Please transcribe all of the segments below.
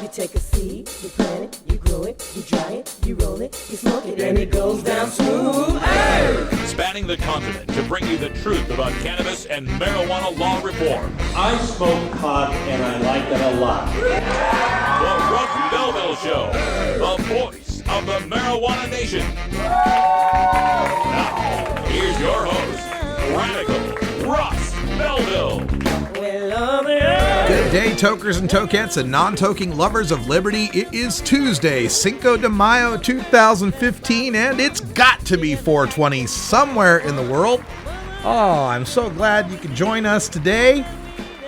You take a seed, you plant it, you grow it, you dry it, you roll it, you smoke it, and it goes down smooth. Hey! Spanning the continent to bring you the truth about cannabis and marijuana law reform. I smoke pot and I like it a lot. The Russ Belville Show, the voice of the marijuana nation. Now, here's your host, Radical Russ Belville. Good day, tokers and tokettes and non-toking lovers of liberty. It is Tuesday, Cinco de Mayo 2015, and it's got to be 420 somewhere in the world. Oh, I'm so glad you could join us today.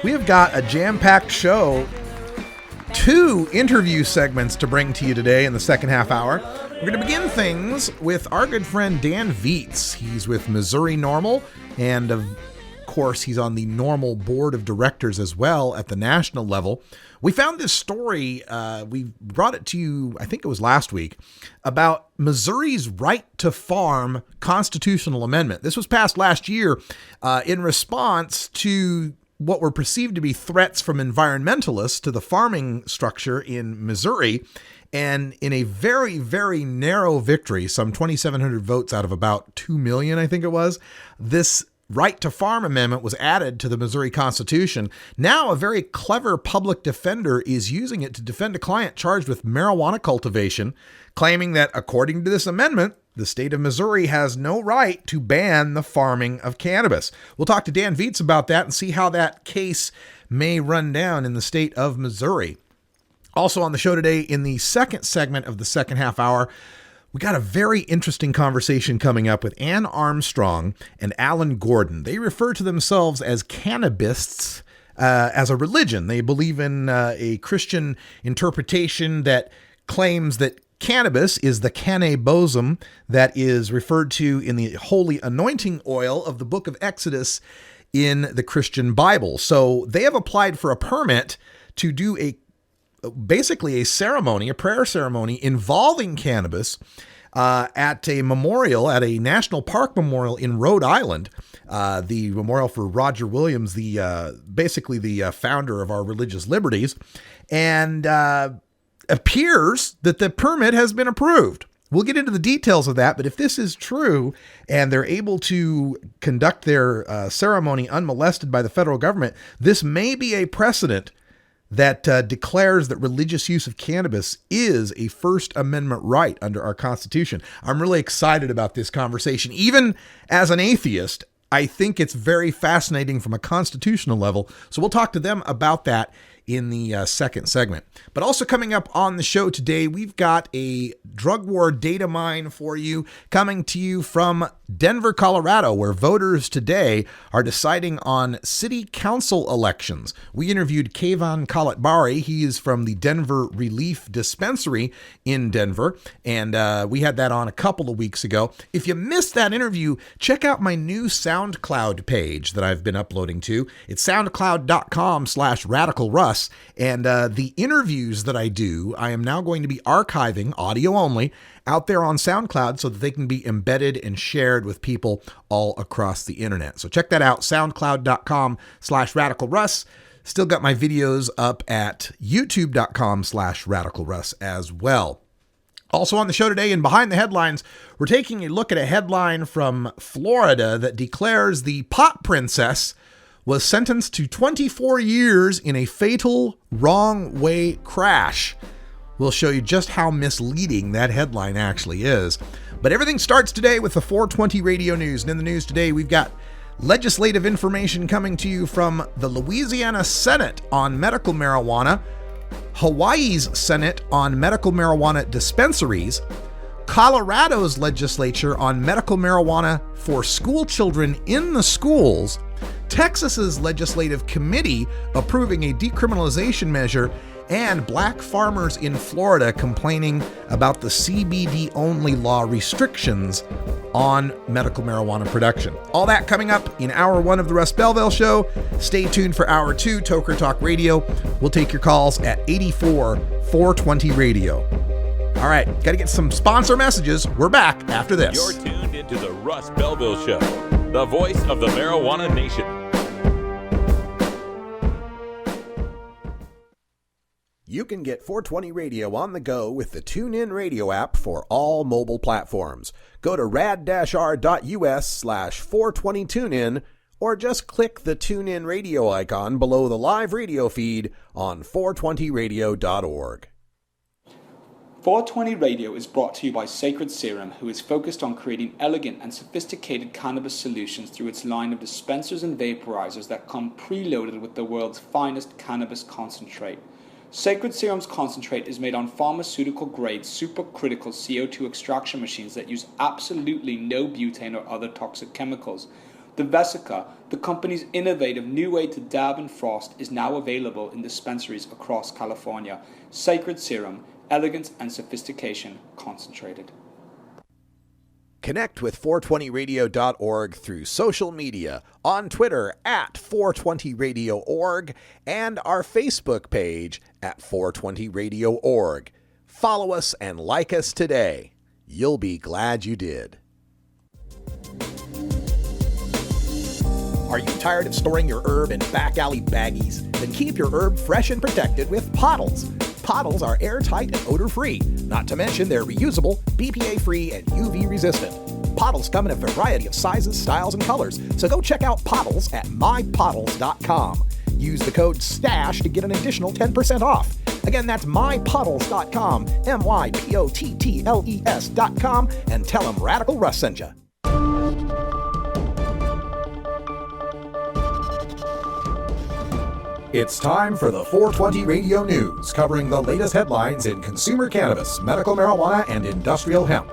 We have got a jam-packed show, 2 interview segments to bring to you today in the second half hour. We're going to begin things with our good friend Dan Viets. He's with Missouri NORML, and of course, he's on the NORML board of directors as well at the national level. We found this story, we brought it to you, I think it was last week, about Missouri's right to farm constitutional amendment. This was passed last year in response to what were perceived to be threats from environmentalists to the farming structure in Missouri. And in a very, very narrow victory, some 2,700 votes out of about 2 million, I think it was, this right to farm amendment was added to the Missouri Constitution. Now, a very clever public defender is using it to defend a client charged with marijuana cultivation, claiming that according to this amendment, the state of Missouri has no right to ban the farming of cannabis. We'll talk to Dan Viets about that and see how that case may run down in the state of Missouri. Also on the show today, in the second segment of the second half hour, we got a very interesting conversation coming up with Ann Armstrong and Alan Gordon. They refer to themselves as cannabists as a religion. They believe in a Christian interpretation that claims that cannabis is the cannabosum that is referred to in the holy anointing oil of the book of Exodus in the Christian Bible. So they have applied for a permit to do basically a ceremony, a prayer ceremony involving cannabis at a memorial, at a national park memorial in Rhode Island, the memorial for Roger Williams, basically the founder of our religious liberties, and appears that the permit has been approved. We'll get into the details of that, but if this is true and they're able to conduct their ceremony unmolested by the federal government, this may be a precedent that declares that religious use of cannabis is a First Amendment right under our Constitution. I'm really excited about this conversation. Even as an atheist, I think it's very fascinating from a constitutional level. So we'll talk to them about that in the second segment. But also coming up on the show today, we've got a drug war data mine for you coming to you from Denver, Colorado, where voters today are deciding on city council elections. We interviewed Kayvon Kalatbari. He is from the Denver Relief Dispensary in Denver, and we had that on a couple of weeks ago. If you missed that interview, check out my new SoundCloud page that I've been uploading to. It's soundcloud.com/radicalruss. And the interviews that I do, I am now going to be archiving audio only out there on SoundCloud so that they can be embedded and shared with people all across the internet. So check that out, soundcloud.com/radicalruss. Still got my videos up at youtube.com/radicalruss as well. Also on the show today and behind the headlines, we're taking a look at a headline from Florida that declares the pot princess was sentenced to 24 years in a fatal wrong-way crash. We'll show you just how misleading that headline actually is. But everything starts today with the 420 radio news. And in the news today, we've got legislative information coming to you from the Louisiana Senate on medical marijuana, Hawaii's Senate on medical marijuana dispensaries, Colorado's legislature on medical marijuana for school children in the schools, Texas's legislative committee approving a decriminalization measure, and black farmers in Florida complaining about the CBD-only law restrictions on medical marijuana production. All that coming up in Hour 1 of the Russ Belville Show. Stay tuned for Hour 2, Toker Talk Radio. We'll take your calls at 84-420 Radio. All right, got to get some sponsor messages. We're back after this. You're tuned into the Russ Belville Show, the voice of the marijuana nation. You can get 420 Radio on the go with the TuneIn Radio app for all mobile platforms. Go to rad-r.us/420tunein or just click the TuneIn Radio icon below the live radio feed on 420radio.org. 420 Radio is brought to you by Sacred Serum, who is focused on creating elegant and sophisticated cannabis solutions through its line of dispensers and vaporizers that come preloaded with the world's finest cannabis concentrate. Sacred Serum's concentrate is made on pharmaceutical-grade supercritical CO2 extraction machines that use absolutely no butane or other toxic chemicals. The Vesica, the company's innovative new way to dab and frost, is now available in dispensaries across California. Sacred Serum, elegance and sophistication concentrated. Connect with 420radio.org through social media, on Twitter at 420radio.org, and our Facebook page at 420radio.org. Follow us and like us today. You'll be glad you did. Are you tired of storing your herb in back alley baggies? Then keep your herb fresh and protected with Pottles. Pottles are airtight and odor-free. Not to mention they're reusable, BPA-free, and UV-resistant. Pottles come in a variety of sizes, styles, and colors, so go check out Pottles at mypottles.com. Use the code STASH to get an additional 10% off. Again, that's mypottles.com, mypottles.com, and tell them Radical Russ sent you. It's time for the 420 Radio News, covering the latest headlines in consumer cannabis, medical marijuana, and industrial hemp.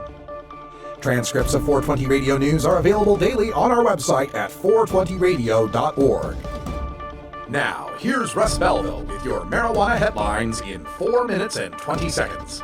Transcripts of 420 Radio News are available daily on our website at 420radio.org. Now, here's Russ Belville with your marijuana headlines in 4 minutes and 20 seconds.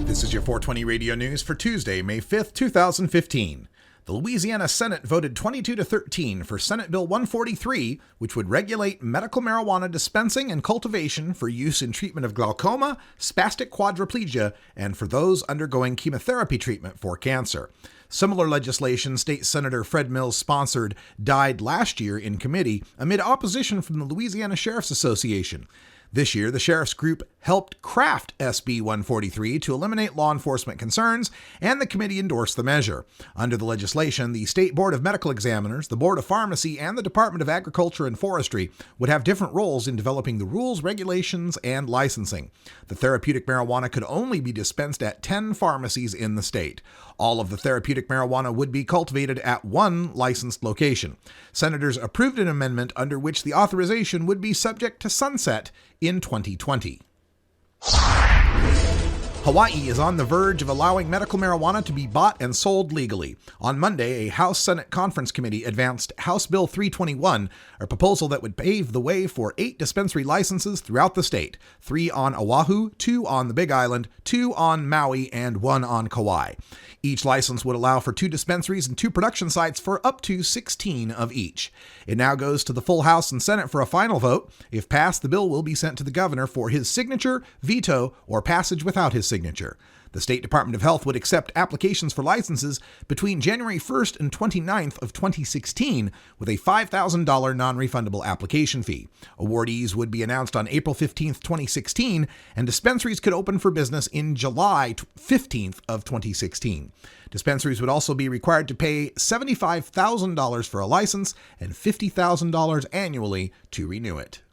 This is your 420 Radio News for Tuesday, May 5th, 2015. The Louisiana Senate voted 22-13 for Senate Bill 143, which would regulate medical marijuana dispensing and cultivation for use in treatment of glaucoma, spastic quadriplegia, and for those undergoing chemotherapy treatment for cancer. Similar legislation State Senator Fred Mills sponsored died last year in committee amid opposition from the Louisiana Sheriff's Association. This year, the Sheriff's Group helped craft SB 143 to eliminate law enforcement concerns, and the committee endorsed the measure. Under the legislation, the State Board of Medical Examiners, the Board of Pharmacy, and the Department of Agriculture and Forestry would have different roles in developing the rules, regulations, and licensing. The therapeutic marijuana could only be dispensed at 10 pharmacies in the state. All of the therapeutic marijuana would be cultivated at one licensed location. Senators approved an amendment under which the authorization would be subject to sunset in 2020. Hawaii is on the verge of allowing medical marijuana to be bought and sold legally. On Monday, a House-Senate Conference Committee advanced House Bill 321, a proposal that would pave the way for 8 dispensary licenses throughout the state, 3 on Oahu, 2 on the Big Island, 2 on Maui, and 1 on Kauai. Each license would allow for 2 dispensaries and 2 production sites for up to 16 of each. It now goes to the full House and Senate for a final vote. If passed, the bill will be sent to the governor for his signature, veto, or passage without his signature. The State Department of Health would accept applications for licenses between January 1st and 29th of 2016 with a $5,000 non-refundable application fee. Awardees would be announced on April 15th, 2016, and dispensaries could open for business in July 15th of 2016. Dispensaries would also be required to pay $75,000 for a license and $50,000 annually to renew it.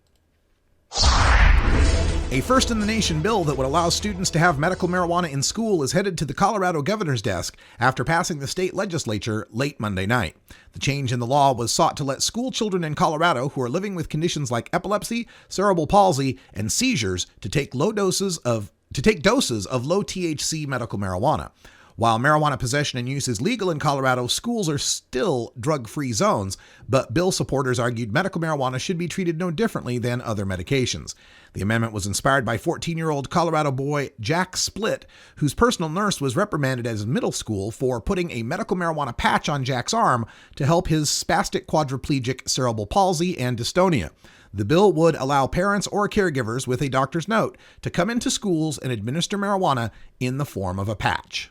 A first-in-the-nation bill that would allow students to have medical marijuana in school is headed to the Colorado governor's desk after passing the state legislature late Monday night. The change in the law was sought to let school children in Colorado who are living with conditions like epilepsy, cerebral palsy, and seizures to take doses of low THC medical marijuana. While marijuana possession and use is legal in Colorado, schools are still drug-free zones, but bill supporters argued medical marijuana should be treated no differently than other medications. The amendment was inspired by 14-year-old Colorado boy Jack Splitt, whose personal nurse was reprimanded as middle school for putting a medical marijuana patch on Jack's arm to help his spastic quadriplegic cerebral palsy and dystonia. The bill would allow parents or caregivers with a doctor's note to come into schools and administer marijuana in the form of a patch.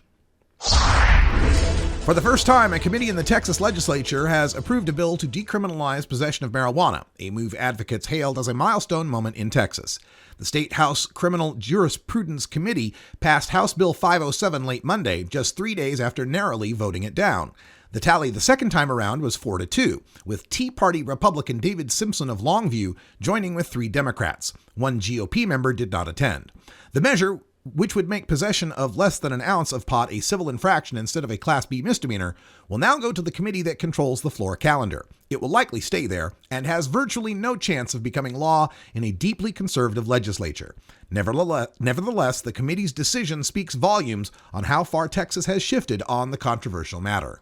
For the first time, a committee in the Texas legislature has approved a bill to decriminalize possession of marijuana, a move advocates hailed as a milestone moment in Texas. The State House Criminal Jurisprudence Committee passed House Bill 507 late Monday, just 3 days after narrowly voting it down. The tally the second time around was 4-2, with Tea Party Republican David Simpson of Longview joining with 3 Democrats. One GOP member did not attend. The measure, which would make possession of less than an ounce of pot a civil infraction instead of a Class B misdemeanor, will now go to the committee that controls the floor calendar. It will likely stay there and has virtually no chance of becoming law in a deeply conservative legislature. Nevertheless, the committee's decision speaks volumes on how far Texas has shifted on the controversial matter.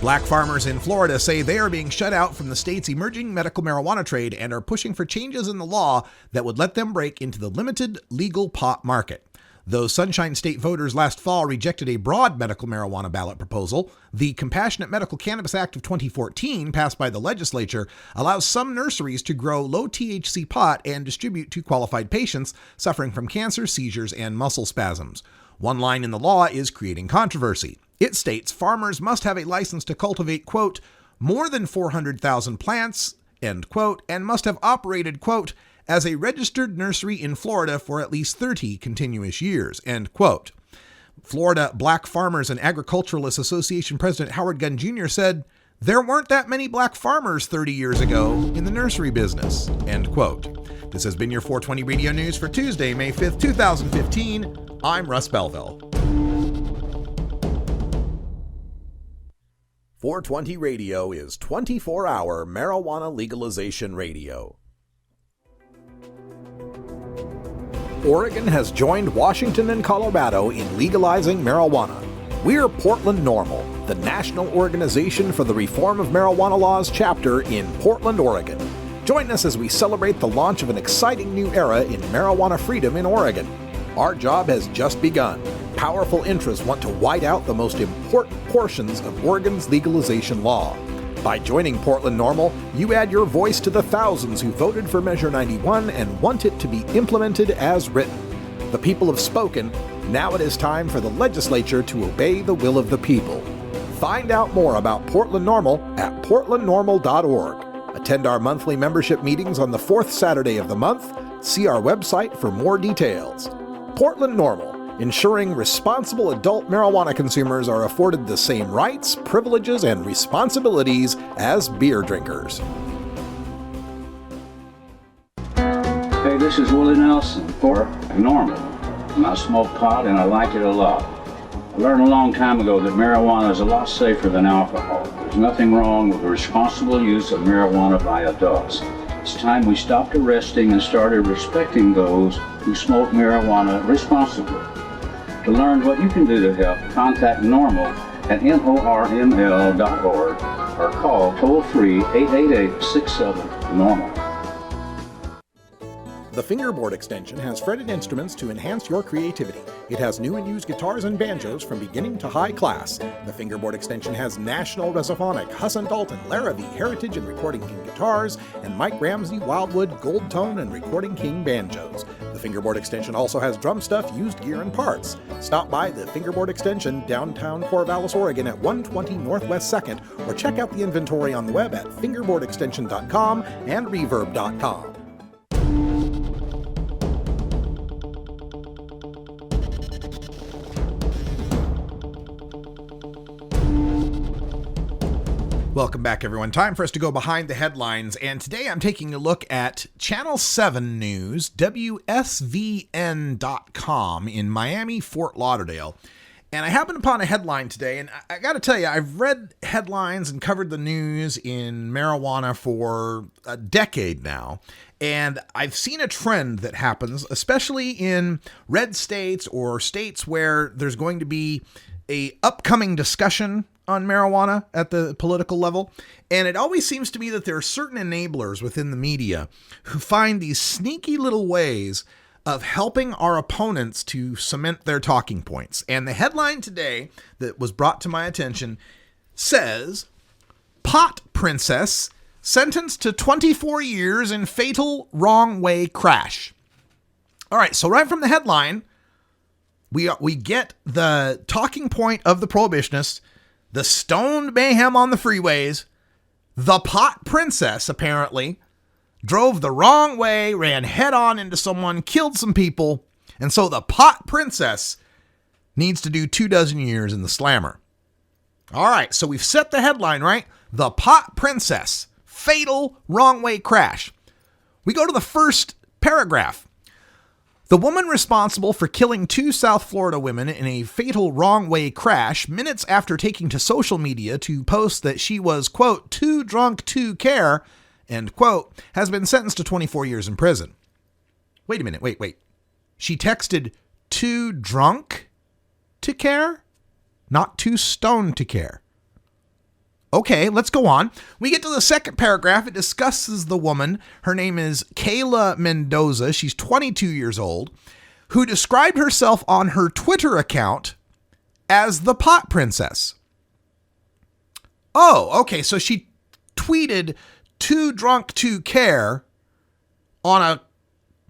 Black farmers in Florida say they are being shut out from the state's emerging medical marijuana trade and are pushing for changes in the law that would let them break into the limited legal pot market. Though Sunshine State voters last fall rejected a broad medical marijuana ballot proposal, the Compassionate Medical Cannabis Act of 2014, passed by the legislature, allows some nurseries to grow low-THC pot and distribute to qualified patients suffering from cancer, seizures, and muscle spasms. One line in the law is creating controversy. It states farmers must have a license to cultivate, quote, more than 400,000 plants, end quote, and must have operated, quote, as a registered nursery in Florida for at least 30 continuous years, end quote. Florida Black Farmers and Agriculturalists Association President Howard Gunn Jr. said, there weren't that many black farmers 30 years ago in the nursery business, end quote. This has been your 420 Radio News for Tuesday, May 5th, 2015. I'm Russ Belville. 420 Radio is 24-hour marijuana legalization radio. Oregon has joined Washington and Colorado in legalizing marijuana. We're Portland NORML, the national organization for the reform of marijuana laws chapter in Portland, Oregon. Join us as we celebrate the launch of an exciting new era in marijuana freedom in Oregon. Our job has just begun. Powerful interests want to white out the most important portions of Oregon's legalization law. By joining Portland NORML, you add your voice to the thousands who voted for Measure 91 and want it to be implemented as written. The people have spoken. Now it is time for the legislature to obey the will of the people. Find out more about Portland NORML at portlandnormal.org. Attend our monthly membership meetings on the 4th Saturday of the month. See our website for more details. Portland NORML, ensuring responsible adult marijuana consumers are afforded the same rights, privileges, and responsibilities as beer drinkers. Hey, this is Willie Nelson for NORML. And I smoke pot and I like it a lot. I learned a long time ago that marijuana is a lot safer than alcohol. There's nothing wrong with the responsible use of marijuana by adults. It's time we stopped arresting and started respecting those who smoke marijuana responsibly. To learn what you can do to help, contact NORML at norml.org or call toll-free 888-67-NORML. The Fingerboard extension has fretted instruments to enhance your creativity. It has new and used guitars and banjos from beginning to high class. The Fingerboard extension has National Resophonic, Husson Dalton, Larrabee, Heritage and Recording King guitars, and Mike Ramsey, Wildwood, Gold Tone and Recording King banjos. The Fingerboard extension also has drum stuff, used gear, and parts. Stop by the Fingerboard extension, downtown Corvallis, Oregon at 120 Northwest 2nd, or check out the inventory on the web at fingerboardextension.com and reverb.com. Welcome back, everyone. Time for us to go behind the headlines, and today I'm taking a look at Channel 7 News, WSVN.com in Miami, Fort Lauderdale. And I happened upon a headline today, and I got to tell you, I've read headlines and covered the news in marijuana for a decade now, and I've seen a trend that happens, especially in red states or states where there's going to be a upcoming discussion on marijuana at the political level. And it always seems to me that there are certain enablers within the media who find these sneaky little ways of helping our opponents to cement their talking points. And the headline today that was brought to my attention says, "Pot Princess sentenced to 24 years in fatal wrong way crash." All right, so right from the headline, we get the talking point of the prohibitionists, the stoned mayhem on the freeways. The pot princess apparently drove the wrong way, ran head on into someone, killed some people, and so the pot princess needs to do 24 years in the slammer. All right, so we've set the headline, right? The pot princess, fatal wrong way crash. We go to the first paragraph. The woman responsible for killing 2 South Florida women in a fatal wrong-way crash minutes after taking to social media to post that she was, quote, too drunk to care, end quote, has been sentenced to 24 years in prison. Wait a minute, wait. She texted too drunk to care? Not too stoned to care. Okay, let's go on. We get to the second paragraph. It discusses the woman. Her name is Kayla Mendoza. She's 22 years old, who described herself on her Twitter account as the pot princess. Oh, okay. So she tweeted too drunk to care on a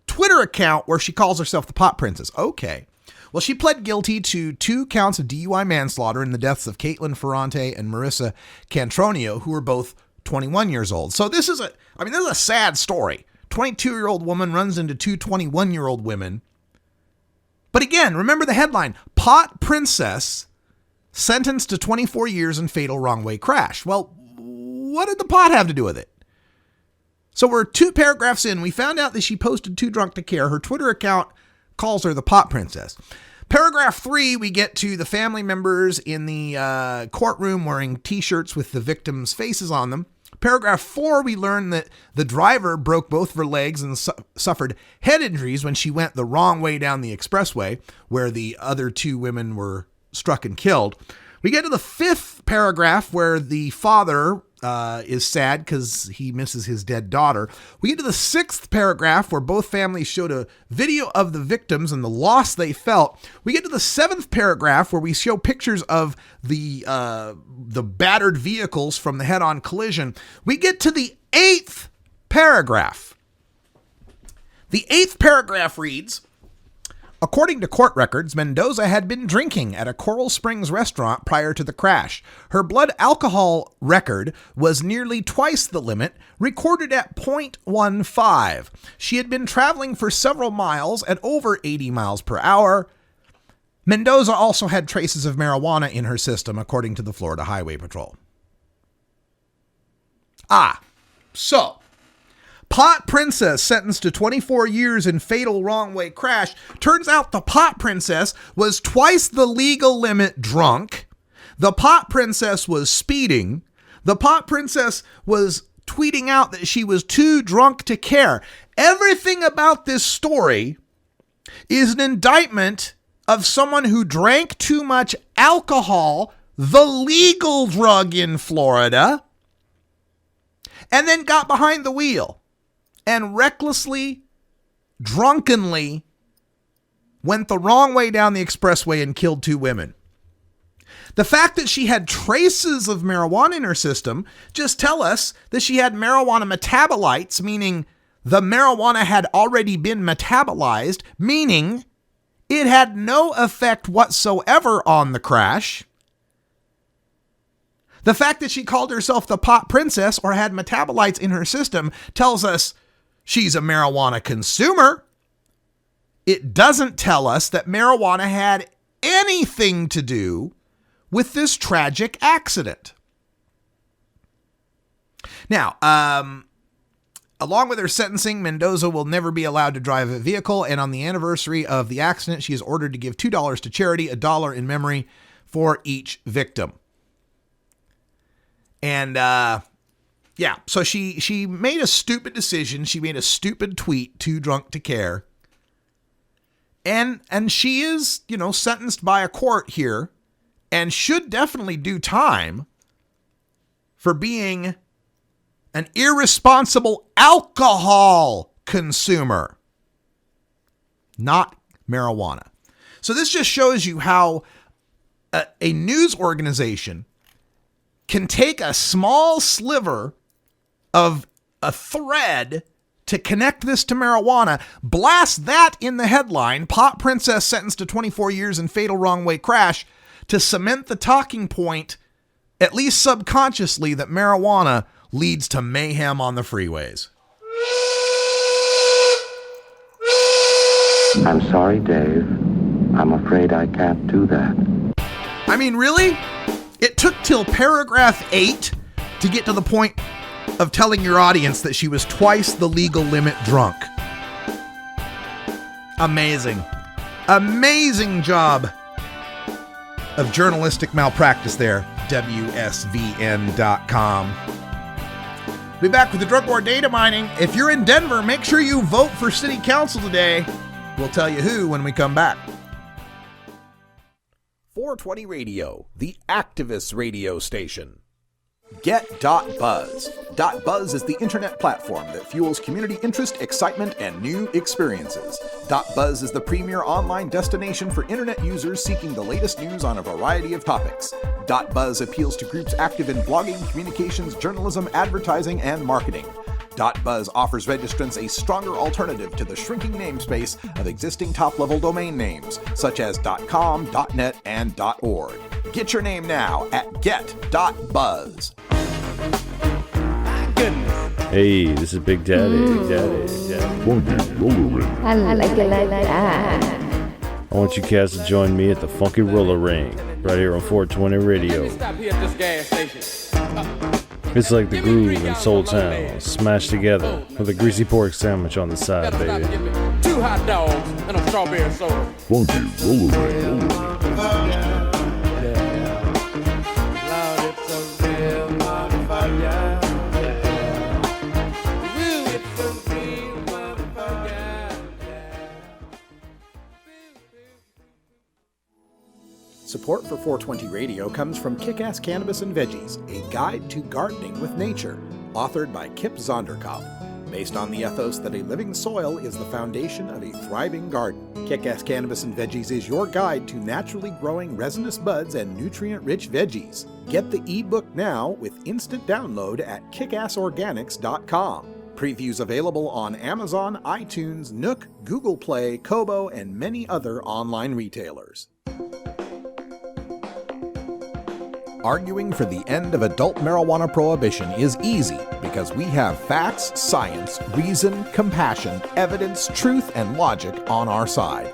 Twitter account where she calls herself the pot princess. Okay. Well, she pled guilty to 2 counts of DUI manslaughter in the deaths of Caitlin Ferrante and Marissa Cantronio, who were both 21 years old. So this is a sad story. 22-year-old woman runs into 2 21-year-old women. But again, remember the headline, pot princess sentenced to 24 years in fatal wrong way crash. Well, what did the pot have to do with it? So we're 2 paragraphs in. We found out that she posted too drunk to care. Her Twitter account calls her the pot princess. Paragraph 3, we get to the family members in the courtroom wearing t-shirts with the victims' faces on them. Paragraph 4, we learn that the driver broke both of her legs and suffered head injuries when she went the wrong way down the expressway, where the other 2 women were struck and killed. We get to the 5th paragraph where the father is sad because he misses his dead daughter. We get to the 6th paragraph where both families showed a video of the victims and the loss they felt. We get to the 7th paragraph where we show pictures of the battered vehicles from the head-on collision. We get to the 8th paragraph. The 8th paragraph reads, according to court records, Mendoza had been drinking at a Coral Springs restaurant prior to the crash. Her blood alcohol record was nearly twice the limit, recorded at 0.15. She had been traveling for several miles at over 80 miles per hour. Mendoza also had traces of marijuana in her system, according to the Florida Highway Patrol. So pot princess sentenced to 24 years in fatal wrong way crash. Turns out the pot princess was twice the legal limit drunk. The pot princess was speeding. The pot princess was tweeting out that she was too drunk to care. Everything about this story is an indictment of someone who drank too much alcohol, the legal drug in Florida, and then got behind the wheel and recklessly, drunkenly went the wrong way down the expressway and killed 2 women. The fact that she had traces of marijuana in her system just tell us that she had marijuana metabolites, meaning the marijuana had already been metabolized, meaning it had no effect whatsoever on the crash. The fact that she called herself the pot princess or had metabolites in her system tells us she's a marijuana consumer. It doesn't tell us that marijuana had anything to do with this tragic accident. Now, along with her sentencing, Mendoza will never be allowed to drive a vehicle, and on the anniversary of the accident, she is ordered to give $2 to charity, $1 in memory for each victim. And so she made a stupid decision. She made a stupid tweet, too drunk to care. And she is, sentenced by a court here and should definitely do time for being an irresponsible alcohol consumer, not marijuana. So this just shows you how a news organization can take a small sliver of a thread to connect this to marijuana, blast that in the headline, Pot Princess sentenced to 24 years in fatal wrong way crash, to cement the talking point, at least subconsciously, that marijuana leads to mayhem on the freeways. I'm sorry, Dave. I'm afraid I can't do that. I mean, really? It took till paragraph 8 to get to the point of telling your audience that she was twice the legal limit drunk. Amazing. Amazing job of journalistic malpractice there, WSVN.com. Be back with the drug war data mining. If you're in Denver, make sure you vote for city council today. We'll tell you who when we come back. 420 Radio, the activist radio station. Get.Buzz. .Buzz is the internet platform that fuels community interest, excitement, and new experiences. .Buzz is the premier online destination for internet users seeking the latest news on a variety of topics. .Buzz appeals to groups active in blogging, communications, journalism, advertising, and marketing. .Buzz offers registrants a stronger alternative to the shrinking namespace of existing top-level domain names, such as .com, .net, and .org. Get your name now at get.buzz. Hey, this is Big Daddy. I like it like that. I want you cats to join me at the Funky Roller Ring, right here on 420 Radio. Stop here at this gas station. It's like the groove in Soul Town, smashed together with a greasy pork sandwich on the side, baby. 2 hot dogs and a strawberry soda. Funky Roller Ring. Support for 420 Radio comes from Kick-Ass Cannabis and Veggies, a guide to gardening with nature, authored by Kip Zonderkopf. Based on the ethos that a living soil is the foundation of a thriving garden, Kick-Ass Cannabis and Veggies is your guide to naturally growing resinous buds and nutrient-rich veggies. Get the ebook now with instant download at kickassorganics.com. Previews available on Amazon, iTunes, Nook, Google Play, Kobo, and many other online retailers. Arguing for the end of adult marijuana prohibition is easy because we have facts, science, reason, compassion, evidence, truth, and logic on our side.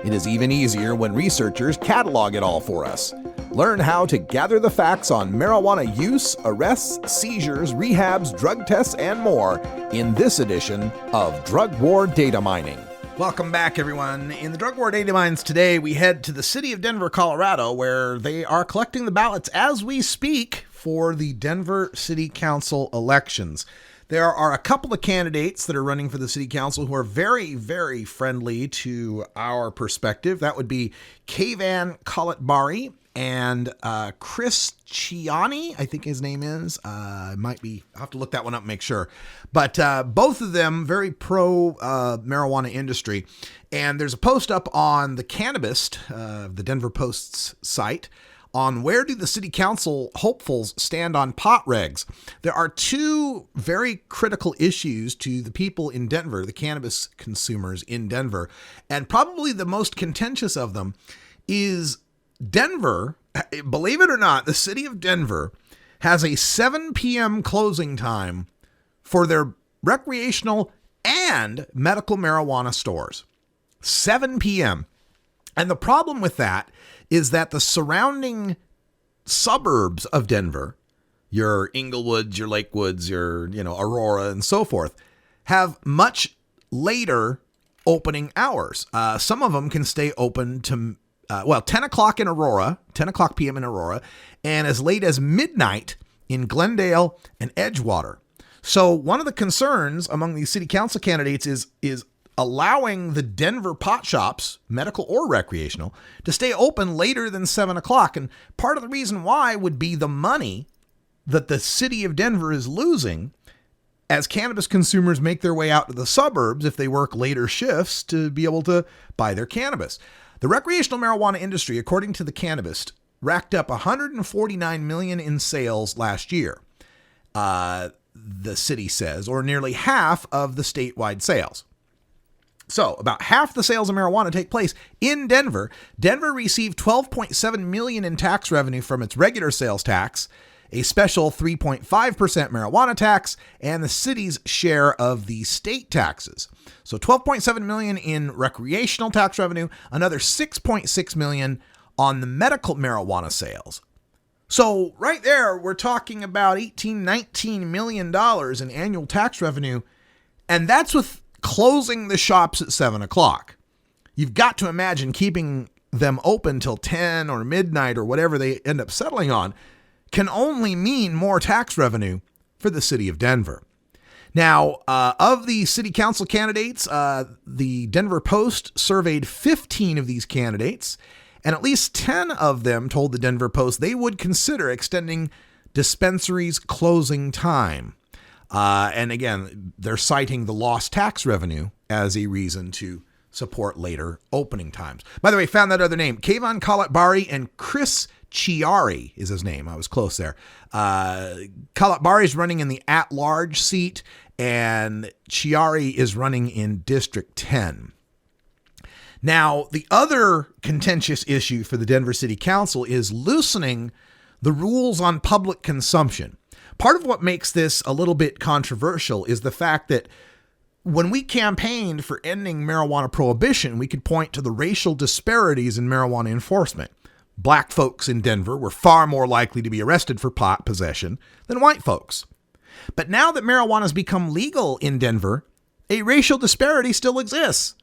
It is even easier when researchers catalog it all for us. Learn how to gather the facts on marijuana use, arrests, seizures, rehabs, drug tests, and more in this edition of Drug War Data Mining. Welcome back, everyone. In the Drug War Data Mines today, we head to the city of Denver, Colorado, where they are collecting the ballots as we speak for the Denver City Council elections. There are a couple of candidates that are running for the city council who are very, very friendly to our perspective. That would be Kayvan Kalatbari and Chris Ciani, I think his name is. I'll have to look that one up and make sure. But both of them very pro marijuana industry. And there's a post up on the Cannabis, the Denver Post's site, on where do the city council hopefuls stand on pot regs. There are two very critical issues to the people in Denver, the cannabis consumers in Denver. And probably the most contentious of them is Denver. Believe it or not, the city of Denver has a 7 p.m. closing time for their recreational and medical marijuana stores. 7 p.m. And the problem with that is that the surrounding suburbs of Denver, your Inglewoods, your Lakewoods, your, Aurora and so forth, have much later opening hours. Some of them can stay open to 10 o'clock in Aurora, 10 o'clock p.m. in Aurora, and as late as midnight in Glendale and Edgewater. So one of the concerns among these city council candidates is allowing the Denver pot shops, medical or recreational, to stay open later than 7 o'clock. And part of the reason why would be the money that the city of Denver is losing as cannabis consumers make their way out to the suburbs if they work later shifts to be able to buy their cannabis. The recreational marijuana industry, according to the Cannabis, racked up $149 million in sales last year. the city says, or nearly half of the statewide sales. So about half the sales of marijuana take place in Denver. Denver received $12.7 million in tax revenue from its regular sales tax, a special 3.5% marijuana tax, and the city's share of the state taxes. So $12.7 million in recreational tax revenue, another $6.6 million on the medical marijuana sales. So right there, we're talking about $19 million in annual tax revenue, and that's with closing the shops at 7 o'clock. You've got to imagine keeping them open till 10 or midnight or whatever they end up settling on can only mean more tax revenue for the city of Denver. Now, of the city council candidates, the Denver Post surveyed 15 of these candidates, and at least 10 of them told the Denver Post they would consider extending dispensaries' closing time. And again, they're citing the lost tax revenue as a reason to support later opening times. By the way, found that other name. Kayvon Kalatbari and Chris Chiari is his name. I was close there. Kalatbari is running in the at-large seat, and Chiari is running in District 10. Now, the other contentious issue for the Denver City Council is loosening the rules on public consumption. Part of what makes this a little bit controversial is the fact that when we campaigned for ending marijuana prohibition, we could point to the racial disparities in marijuana enforcement. Black folks in Denver were far more likely to be arrested for pot possession than white folks. But now that marijuana has become legal in Denver, a racial disparity still exists.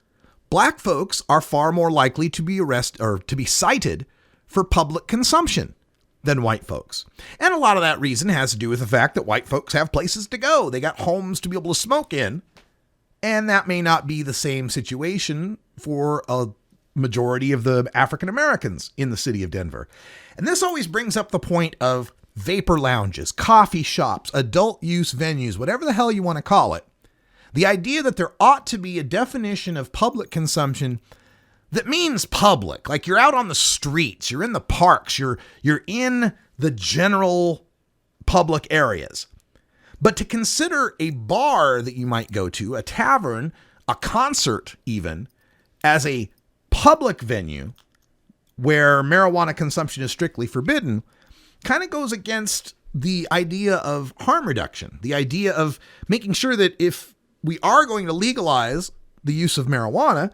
Black folks are far more likely to be arrested or to be cited for public consumption than white folks. And a lot of that reason has to do with the fact that white folks have places to go. They got homes to be able to smoke in. And that may not be the same situation for a majority of the African Americans in the city of Denver. And this always brings up the point of vapor lounges, coffee shops, adult use venues, whatever the hell you want to call it. The idea that there ought to be a definition of public consumption that means public, like you're out on the streets, you're in the parks, you're in the general public areas. But to consider a bar that you might go to, a tavern, a concert even, as a public venue where marijuana consumption is strictly forbidden, kind of goes against the idea of harm reduction, the idea of making sure that if we are going to legalize the use of marijuana,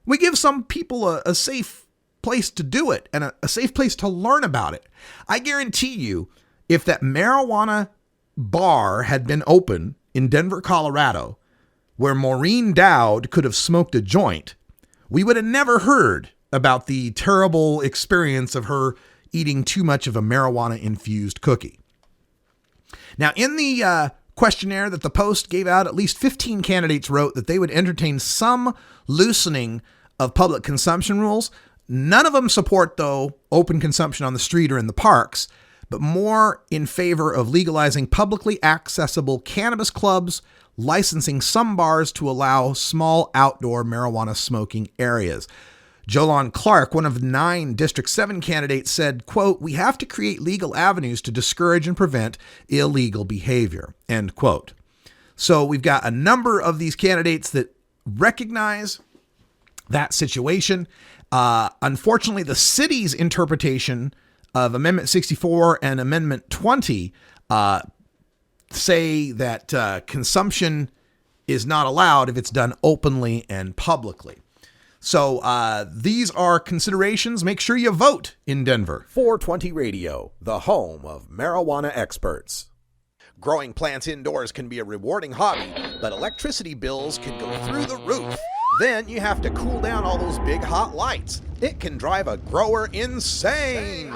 we give some people a safe place to do it and a safe place to learn about it. I guarantee you, if that marijuana bar had been open in Denver, Colorado, where Maureen Dowd could have smoked a joint, we would have never heard about the terrible experience of her eating too much of a marijuana-infused cookie. Now, in the questionnaire that the Post gave out, at least 15 candidates wrote that they would entertain some loosening of public consumption rules. None of them support, though, open consumption on the street or in the parks, but more in favor of legalizing publicly accessible cannabis clubs, licensing some bars to allow small outdoor marijuana smoking areas. Jolon Clark, one of 9 District 7 candidates, said, quote, "We have to create legal avenues to discourage and prevent illegal behavior," end quote. So we've got a number of these candidates that recognize that situation. Unfortunately, the city's interpretation of Amendment 64 and Amendment 20 say that consumption is not allowed if it's done openly and publicly. So these are considerations. Make sure you vote in Denver. 420 Radio, the home of marijuana experts. Growing plants indoors can be a rewarding hobby, but electricity bills can go through the roof. Then you have to cool down all those big hot lights. It can drive a grower insane.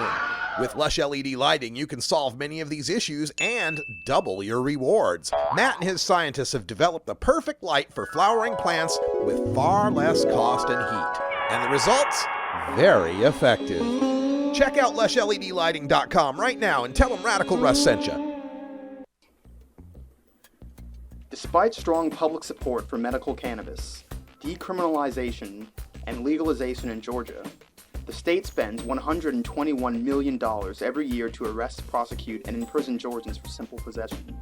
With Lush LED lighting, you can solve many of these issues and double your rewards. Matt and his scientists have developed the perfect light for flowering plants with far less cost and heat. And the results? Very effective. Check out LushLEDlighting.com right now and tell them Radical Russ sent you. Despite strong public support for medical cannabis, decriminalization, and legalization in Georgia, the state spends $121 million every year to arrest, prosecute, and imprison Georgians for simple possession.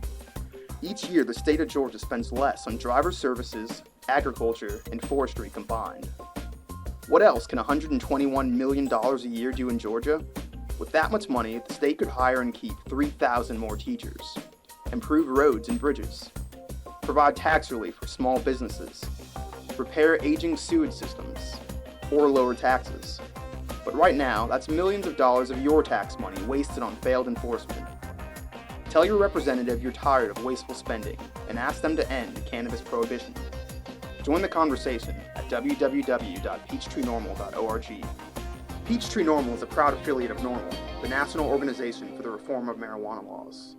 Each year, the state of Georgia spends less on driver services, agriculture, and forestry combined. What else can $121 million a year do in Georgia? With that much money, the state could hire and keep 3,000 more teachers, improve roads and bridges, provide tax relief for small businesses, repair aging sewage systems, or lower taxes. But right now, that's millions of dollars of your tax money wasted on failed enforcement. Tell your representative you're tired of wasteful spending and ask them to end cannabis prohibition. Join the conversation at www.peachtreenormal.org. Peachtree Normal is a proud affiliate of NORML, the National Organization for the Reform of Marijuana Laws.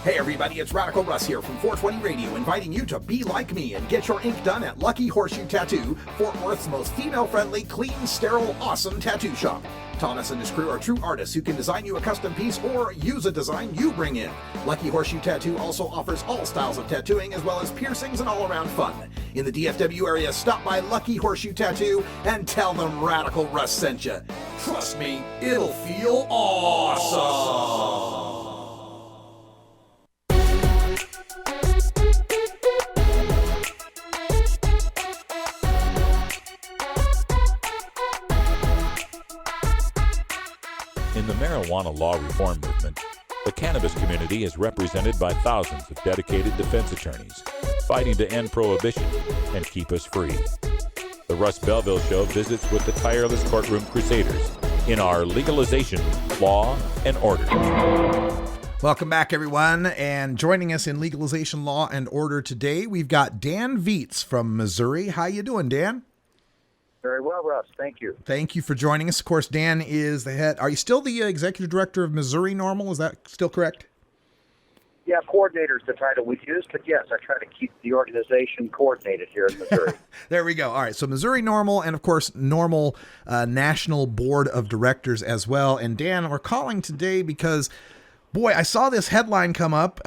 Hey everybody, it's Radical Russ here from 420 Radio, inviting you to be like me and get your ink done at Lucky Horseshoe Tattoo, Fort Worth's most female-friendly, clean, sterile, awesome tattoo shop. Thomas and his crew are true artists who can design you a custom piece or use a design you bring in. Lucky Horseshoe Tattoo also offers all styles of tattooing as well as piercings and all-around fun. In the DFW area, stop by Lucky Horseshoe Tattoo and tell them Radical Russ sent you. Trust me, it'll feel awesome. In the marijuana law reform movement, the cannabis community is represented by thousands of dedicated defense attorneys fighting to end prohibition and keep us free. The Russ Belville Show visits with the tireless courtroom crusaders in our legalization, law, and order. Welcome back, everyone, and joining us in Legalization, Law, and Order today, we've got Dan Viets from Missouri. How you doing, Dan? Very well, Russ. Thank you. Thank you for joining us. Of course, Dan is the head. Are you still the executive director of Missouri NORML? Is that still correct? Yeah, coordinator is the title we use, but yes, I try to keep the organization coordinated here in Missouri. There we go. All right, so Missouri NORML and, of course, NORML National Board of Directors as well. And Dan, we're calling today because, boy, I saw this headline come up,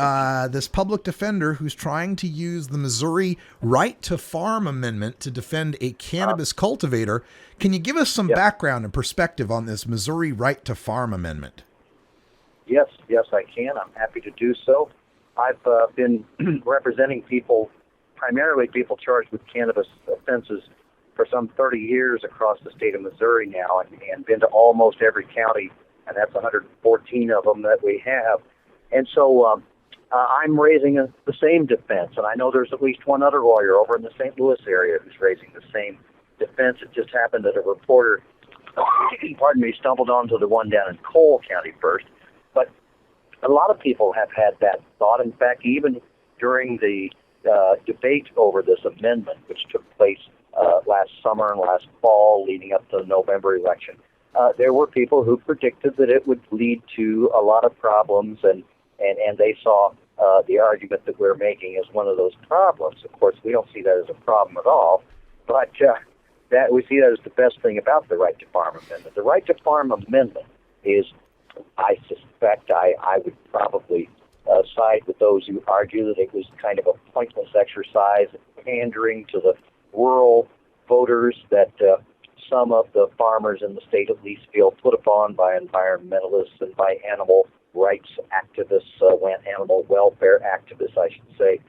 this public defender who's trying to use the Missouri Right to Farm Amendment to defend a cannabis cultivator. Can you give us some background and perspective on this Missouri Right to Farm Amendment? Yes, I can. I'm happy to do so. I've been representing people, primarily people charged with cannabis offenses, for some 30 years across the state of Missouri now, and been to almost every county, and that's 114 of them that we have. And so I'm raising the same defense, and I know there's at least one other lawyer over in the St. Louis area who's raising the same defense. It just happened that a reporter, stumbled onto the one down in Cole County first. But a lot of people have had that thought. In fact, even during the debate over this amendment, which took place last summer and last fall leading up to the November election, there were people who predicted that it would lead to a lot of problems, and they saw the argument that we're making as one of those problems. Of course, we don't see that as a problem at all, but that we see that as the best thing about the Right to Farm Amendment. The Right to Farm Amendment is, I suspect, I would probably side with those who argue that it was kind of a pointless exercise, pandering to the rural voters that some of the farmers in the state at least feel put upon by environmentalists and by animal rights activists, animal welfare activists, I should say.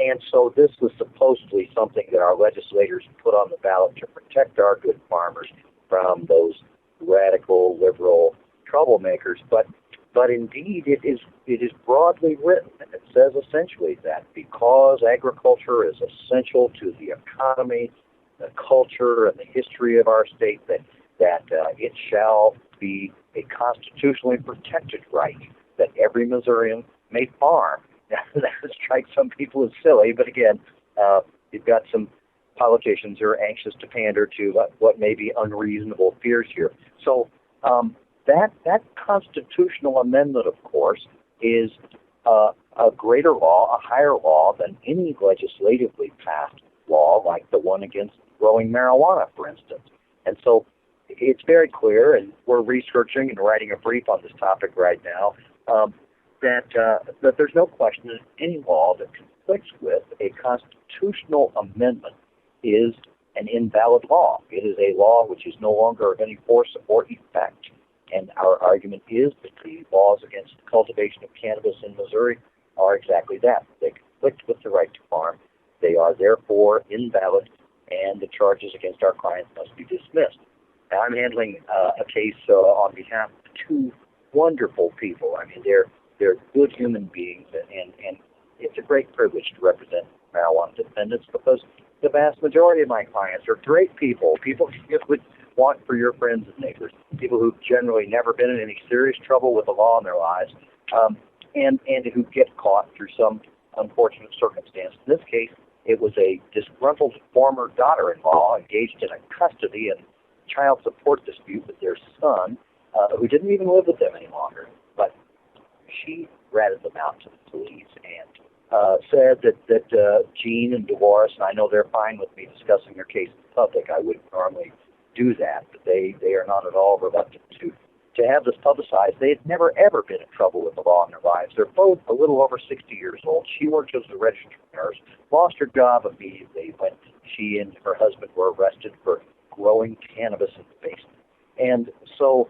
And so this was supposedly something that our legislators put on the ballot to protect our good farmers from those radical, liberal troublemakers. But indeed, it is broadly written, and it says essentially that because agriculture is essential to the economy, the culture, and the history of our state, that it shall be a constitutionally protected right that every Missourian may farm. Now, that strikes some people as silly, but again, you've got some politicians who are anxious to pander to what may be unreasonable fears here. So that constitutional amendment, of course, is a greater law, a higher law than any legislatively passed law, like the one against growing marijuana, for instance. And so it's very clear, and we're researching and writing a brief on this topic right now, that there's no question that any law that conflicts with a constitutional amendment is an invalid law. It is a law which is no longer of any force or effect. And our argument is that the laws against the cultivation of cannabis in Missouri are exactly that. They conflict with the right to farm. They are therefore invalid, and the charges against our clients must be dismissed. Now, I'm handling a case on behalf of two wonderful people. I mean, they're good human beings, and it's a great privilege to represent marijuana defendants because the vast majority of my clients are great people you would want for your friends and neighbors, people who've generally never been in any serious trouble with the law in their lives, and who get caught through some unfortunate circumstance. In this case, it was a disgruntled former daughter-in-law engaged in a custody and child support dispute with their son, who didn't even live with them any longer. But she ratted them out to the police and said that Gene and Dolores, and I know they're fine with me discussing their case in public. I wouldn't normally do that, but they are not at all reluctant to have this publicized. They had never, ever been in trouble with the law in their lives. They're both a little over 60 years old. She worked as a registered nurse, lost her job immediately when she and her husband were arrested for growing cannabis in the basement. And so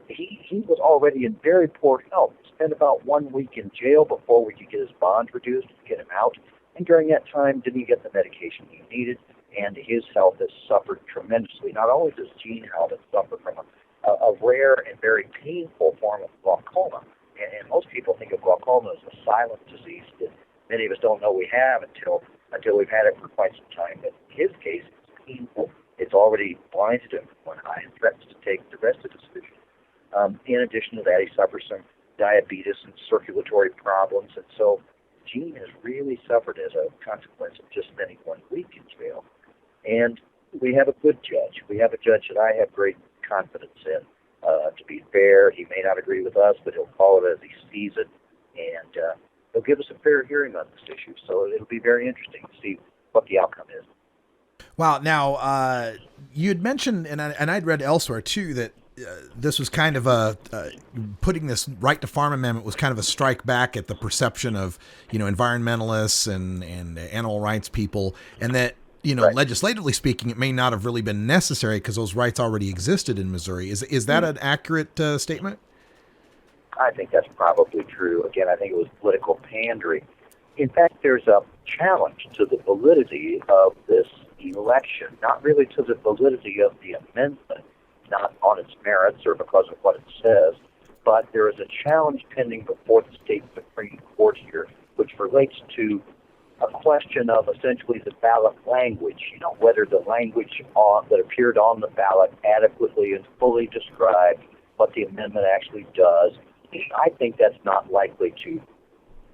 he was already in very poor health. Spent about 1 week in jail before we could get his bond reduced and get him out. And during that time, didn't get the medication he needed, and his health has suffered tremendously. Not only does Gene Halbert suffer from a rare and very painful form of glaucoma, and most people think of glaucoma as a silent disease that many of us don't know we have until we've had it for quite some time. But in his case, it's painful. It's already blinded him from one eye and threatens to take the rest of his vision. In addition to that, he suffers some diabetes and circulatory problems, and so Gene has really suffered as a consequence of just spending 1 week in jail. And we have a good judge. We have a judge that I have great confidence in. To be fair, he may not agree with us, but he'll call it as he sees it, and he'll give us a fair hearing on this issue. So it'll be very interesting to see what the outcome is. Wow. Now, you had mentioned, and I'd read elsewhere too, that this was kind of putting this right to farm amendment was kind of a strike back at the perception of, environmentalists and animal rights people, and that, right. Legislatively speaking, it may not have really been necessary because those rights already existed in Missouri. Is that an accurate statement? I think that's probably true. Again, I think it was political pandering. In fact, there's a challenge to the validity of this election, not really to the validity of the amendment, not on its merits or because of what it says, but there is a challenge pending before the state Supreme Court here, which relates to a question of essentially the ballot language, whether the language that appeared on the ballot adequately and fully described what the amendment actually does. I think that's not likely to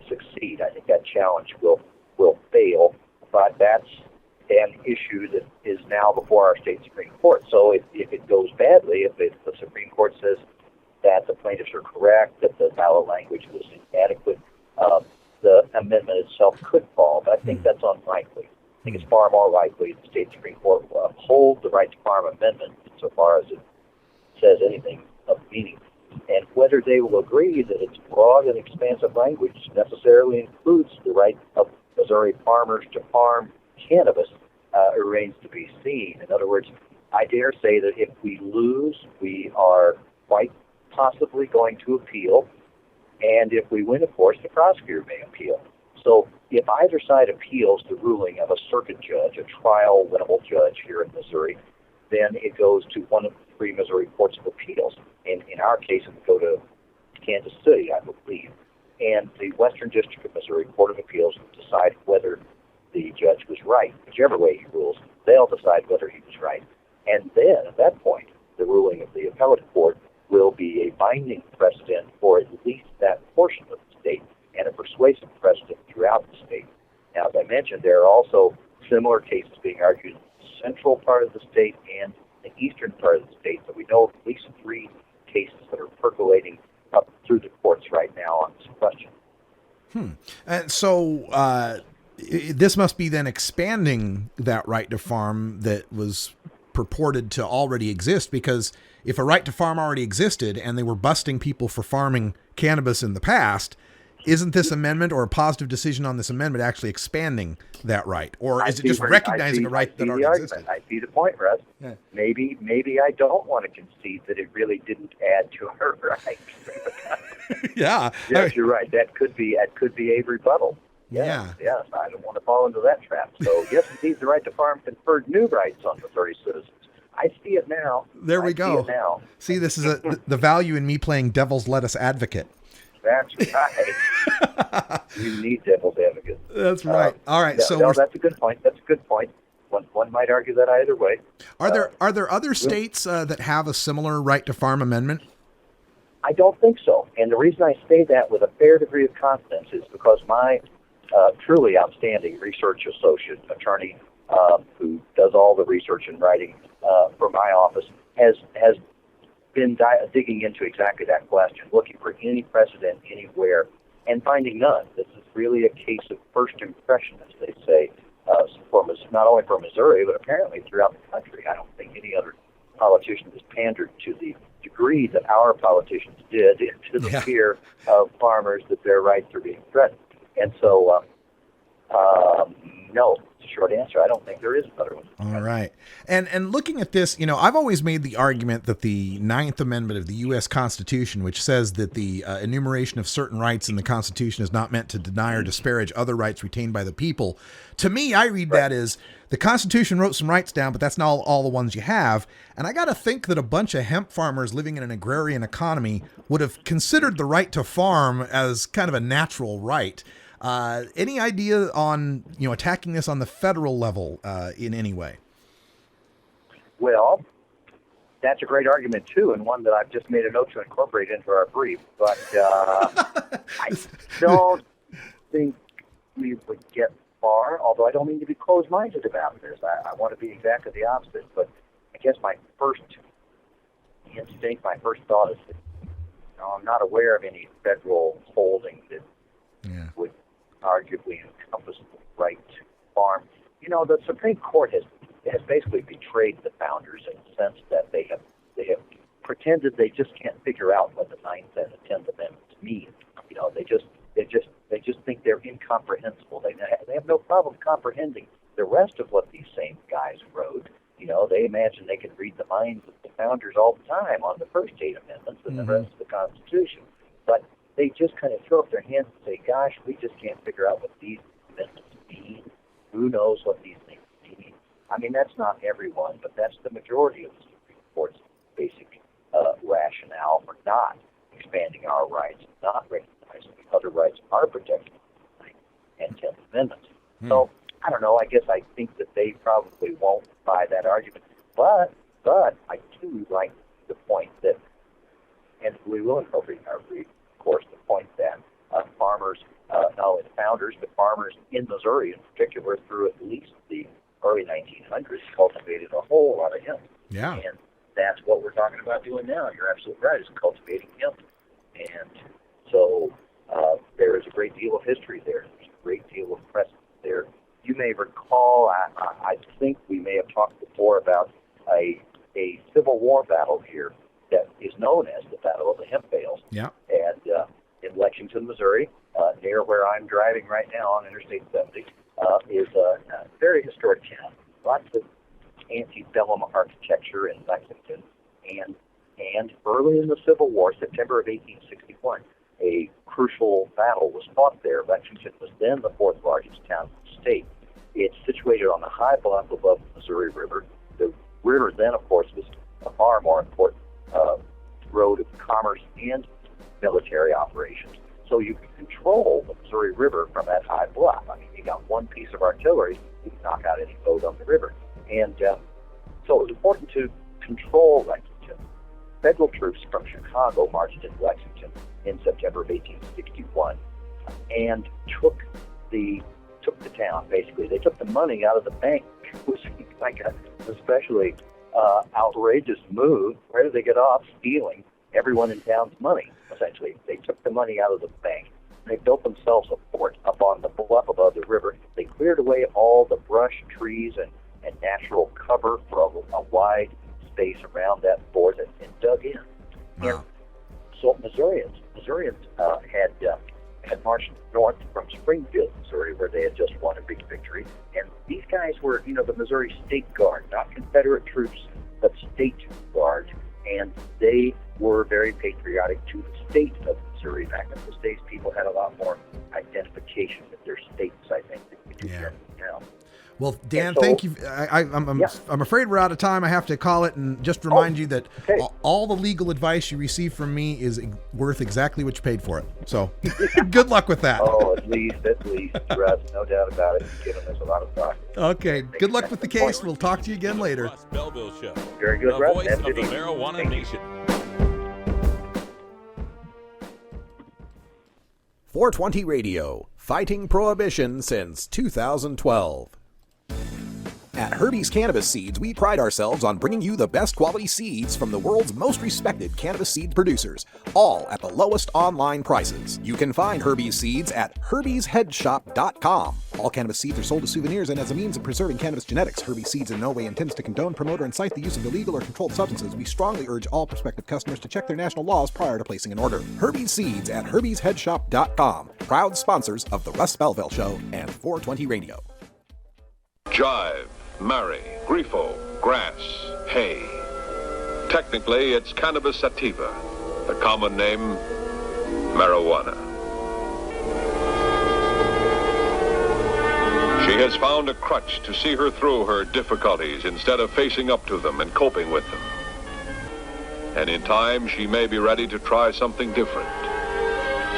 succeed. I think that challenge will fail, but that's an issue that is now before our state Supreme Court. So if it goes badly, if the Supreme Court says that the plaintiffs are correct, that the ballot language was inadequate, the amendment itself could fall, but I think that's unlikely. I think it's far more likely the state Supreme Court will uphold the right to farm amendment insofar as it says anything of meaning. And whether they will agree that its broad and expansive language necessarily includes the right of Missouri farmers to farm cannabis remains to be seen. In other words, I dare say that if we lose, we are quite possibly going to appeal. And if we win, of course, the prosecutor may appeal. So if either side appeals the ruling of a circuit judge, a trial winnable judge here in Missouri, then it goes to one of the three Missouri courts of appeals. In our case, it would go to Kansas City, I believe. And the Western District of Missouri Court of Appeals will decide whether the judge was right. Whichever way he rules, they'll decide whether he was right. And then, at that point, the ruling of the appellate court will be a binding precedent for at least that portion of the state and a persuasive precedent throughout the state. Now, as I mentioned, there are also similar cases being argued in the central part of the state and the eastern part of the state. So we know of at least 3 cases that are percolating up through the courts right now on this question. And so this must be then expanding that right to farm that was purported to already exist, because if a right to farm already existed and they were busting people for farming cannabis in the past, isn't this amendment or a positive decision on this amendment actually expanding that right? Or is it just recognizing a right that already existed? I see the point, Russ. Yeah. Maybe I don't want to concede that it really didn't add to our rights. Yeah. Yes, you're right. That could be a rebuttal. Yeah. Yes, I don't want to fall into that trap. So, yes, indeed, the right to farm conferred new rights on Missouri citizens. I see it now. There we go. See it now. See, this is the value in me playing devil's lettuce advocate. That's right. You need devil's advocate. That's right. All right. So that's a good point. That's a good point. One might argue that either way. Are there other states that have a similar right to farm amendment? I don't think so. And the reason I say that with a fair degree of confidence is because my truly outstanding research associate attorney, who does all the research and writing for my office, has been digging into exactly that question, looking for any precedent anywhere, and finding none. This is really a case of first impression, as they say, not only for Missouri, but apparently throughout the country. I don't think any other politician has pandered to the degree that our politicians did into the fear of farmers that their rights are being threatened. And so, no, it's a short answer. I don't think there is another one. All right. And looking at this, I've always made the argument that the 9th Amendment of the U.S. Constitution, which says that the enumeration of certain rights in the Constitution is not meant to deny or disparage other rights retained by the people. To me, I read that as the Constitution wrote some rights down, but that's not all the ones you have. And I got to think that a bunch of hemp farmers living in an agrarian economy would have considered the right to farm as kind of a natural right. Any idea on, attacking this on the federal level in any way? Well, that's a great argument, too, and one that I've just made a note to incorporate into our brief. But I don't think we would get far, although I don't mean to be closed-minded about this. I want to be exactly the opposite. But I guess my first instinct, my first thought is that I'm not aware of any federal holding that would arguably encompass the right to farm. The Supreme Court has basically betrayed the founders in the sense that they have pretended they just can't figure out what the 9th and the 10th Amendments mean. They just think they're incomprehensible. They have no problem comprehending the rest of what these same guys wrote. They imagine they can read the minds of the founders all the time on the first 8 amendments and the rest of the Constitution. But they just kind of throw up their hands and say, gosh, we just can't figure out what these amendments mean. Who knows what these things mean? I mean, that's not everyone, but that's the majority of the Supreme Court's basic rationale for not expanding our rights, not recognizing other rights are protected by the 9th and 10th Amendments. So, I don't know, I guess I think that they probably won't buy that argument. But I do like the point that, and we will incorporate in our brief, of course, the point that farmers, not only the founders, but farmers in Missouri in particular, through at least the early 1900s, cultivated a whole lot of hemp. Yeah. And that's what we're talking about doing now. You're absolutely right, is cultivating hemp. And so there is a great deal of history there. There's a great deal of precedent there. You may recall, I think we may have talked before about a Civil War battle here that is known as the Battle of the Hemp Bales. Yeah. And in Lexington, Missouri, near where I'm driving right now on Interstate 70, is a very historic town. Lots of antebellum architecture in Lexington. And early in the Civil War, September of 1861, a crucial battle was fought there. Lexington was then the 4th largest town in the state. It's situated on a high bluff above the Missouri River. The river then, of course, was a far more important road of commerce and military operations. So you could control the Missouri River from that high bluff. I mean, you got one piece of artillery, you could knock out any boat on the river. And so it was important to control Lexington. Federal troops from Chicago marched into Lexington in September of 1861 and took the town, basically. They took the money out of the bank, which was like an especially outrageous move. Where did they get off? Stealing everyone in town's money, essentially. They took the money out of the bank. They built themselves a fort up on the bluff above the river. They cleared away all the brush, trees, and natural cover for a wide space around that fort and dug in. Wow. And so Missourians had marched north from Springfield, Missouri, where they had just won a big victory. And these guys were, the Missouri State Guard, not Confederate troops, but State Guard. And they were very patriotic to the state of dispensary. Back in those days, people had a lot more identification with their states, I think, than we do now. Well, Dan, thank you. I'm afraid we're out of time. I have to call it and just remind you that all the legal advice you receive from me is worth exactly what you paid for it. So good luck with that. Oh, at least, Russ, no doubt about it. You've given us a lot of thought. Okay, good luck with the case. We'll talk to you again later. Russ Belville Show. Very good, the Russ. Voice of the Marijuana Nation. 420 Radio, fighting prohibition since 2012. At Herbie's Cannabis Seeds, we pride ourselves on bringing you the best quality seeds from the world's most respected cannabis seed producers, all at the lowest online prices. You can find Herbie's Seeds at herbiesheadshop.com. All cannabis seeds are sold as souvenirs and as a means of preserving cannabis genetics. Herbie's Seeds in no way intends to condone, promote, or incite the use of illegal or controlled substances. We strongly urge all prospective customers to check their national laws prior to placing an order. Herbie's Seeds at herbiesheadshop.com. Proud sponsors of the Russ Belville Show and 420 Radio. Jive, Mary, Grifo, grass, hay. Technically, it's Cannabis sativa, the common name, marijuana. She has found a crutch to see her through her difficulties instead of facing up to them and coping with them. And in time, she may be ready to try something different,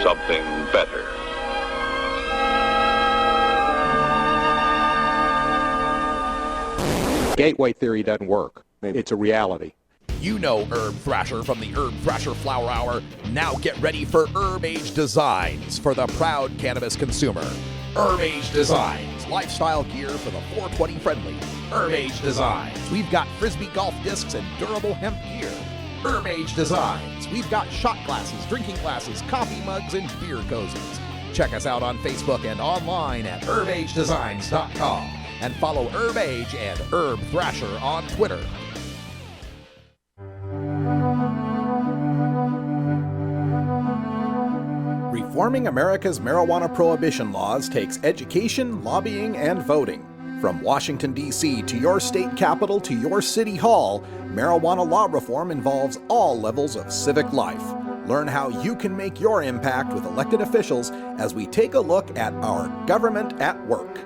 something better. Gateway theory doesn't work. It's a reality. You know Herb Thrasher from the Herb Thrasher Flower Hour. Now get ready for Herb Age Designs for the proud cannabis consumer. Herb Age Designs, lifestyle gear for the 420 friendly. Herb Age Designs. We've got Frisbee golf discs and durable hemp gear. Herb Age Designs. We've got shot glasses, drinking glasses, coffee mugs, and beer cozies. Check us out on Facebook and online at herbagedesigns.com. And follow Herb Age and Herb Thrasher on Twitter. Reforming America's marijuana prohibition laws takes education, lobbying, and voting. From Washington, D.C. to your state capital to your city hall, marijuana law reform involves all levels of civic life. Learn how you can make your impact with elected officials as we take a look at our government at work.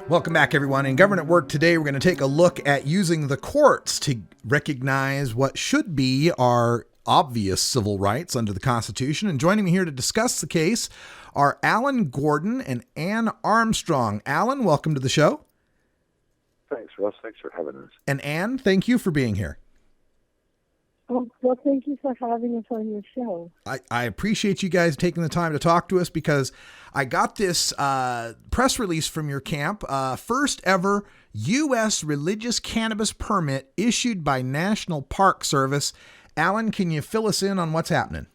Welcome back, everyone. In Government Work today, we're going to take a look at using the courts to recognize what should be our obvious civil rights under the Constitution. And joining me here to discuss the case are Alan Gordon and Ann Armstrong. Alan, welcome to the show. Thanks, Russ. Thanks for having us. And Ann, thank you for being here. Well, thank you for having us on your show. I appreciate you guys taking the time to talk to us because I got this press release from your camp, first ever U.S. religious cannabis permit issued by National Park Service. Alan, can you fill us in on what's happening?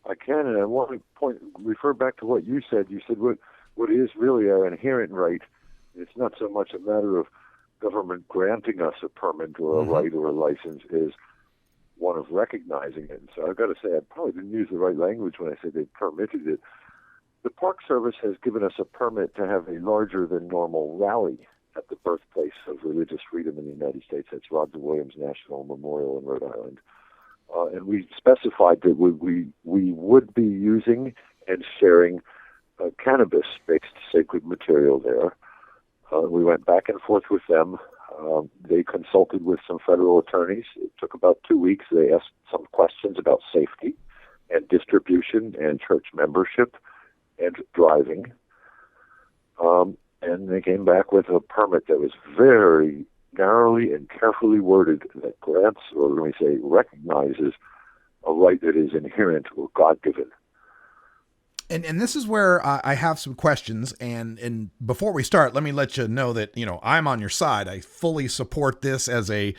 I can, and I want to refer back to what you said. You said what is really our inherent right. It's not so much a matter of government granting us a permit or a right or a license, is one of recognizing it. And so I've got to say, I probably didn't use the right language when I said they permitted it. The Park Service has given us a permit to have a larger than normal rally at the birthplace of religious freedom in the United States. That's Roger Williams National Memorial in Rhode Island. And we specified that we would be using and sharing cannabis-based sacred material there. We went back and forth with them. They consulted with some federal attorneys. It took about 2 weeks. They asked some questions about safety and distribution and church membership and driving. And they came back with a permit that was very narrowly and carefully worded that grants, or let me say recognizes, a right that is inherent or God-given. And this is where I have some questions. And before we start, let me let you know that, I'm on your side. I fully support this as a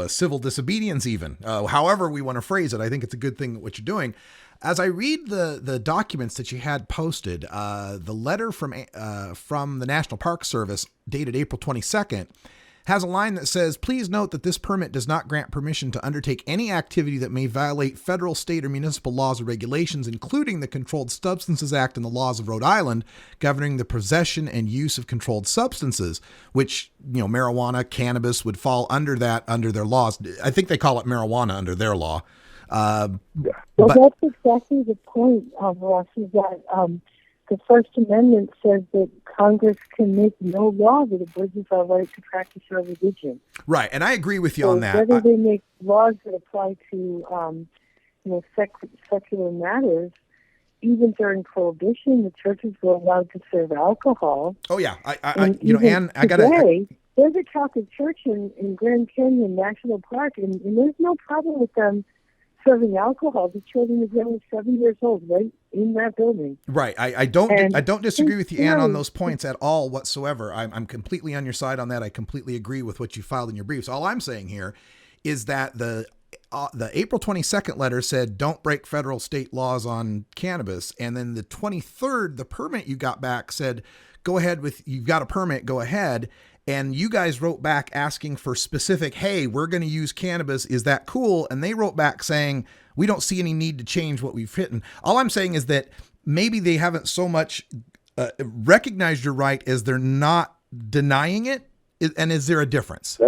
civil disobedience even. However we want to phrase it, I think it's a good thing what you're doing. As I read the documents that you had posted, the letter from the National Park Service dated April 22nd has a line that says, "Please note that this permit does not grant permission to undertake any activity that may violate federal, state, or municipal laws or regulations, including the Controlled Substances Act and the laws of Rhode Island governing the possession and use of controlled substances," which, marijuana, cannabis would fall under that, under their laws. I think they call it marijuana under their law. Well, that's exactly the point of Russ, is that the First Amendment says that Congress can make no law that abridges our right to practice our religion. Right, and I agree with you on that. Whether they make laws that apply to secular matters, even during Prohibition, the churches were allowed to serve alcohol. Oh yeah, Ann, there's a Catholic church in Grand Canyon National Park, and there's no problem with them serving alcohol to children as young as 7 years old, right in that building. Right. I don't disagree with you, Ann, on those points at all whatsoever. I'm completely on your side on that. I completely agree with what you filed in your briefs. All I'm saying here is that the April 22nd letter said don't break federal state laws on cannabis, and then the 23rd, the permit you got back said go ahead with, you've got a permit, go ahead. And you guys wrote back asking for specific, hey, we're going to use cannabis. Is that cool? And they wrote back saying, we don't see any need to change what we've written. All I'm saying is that maybe they haven't so much recognized your right as they're not denying it. And is there a difference?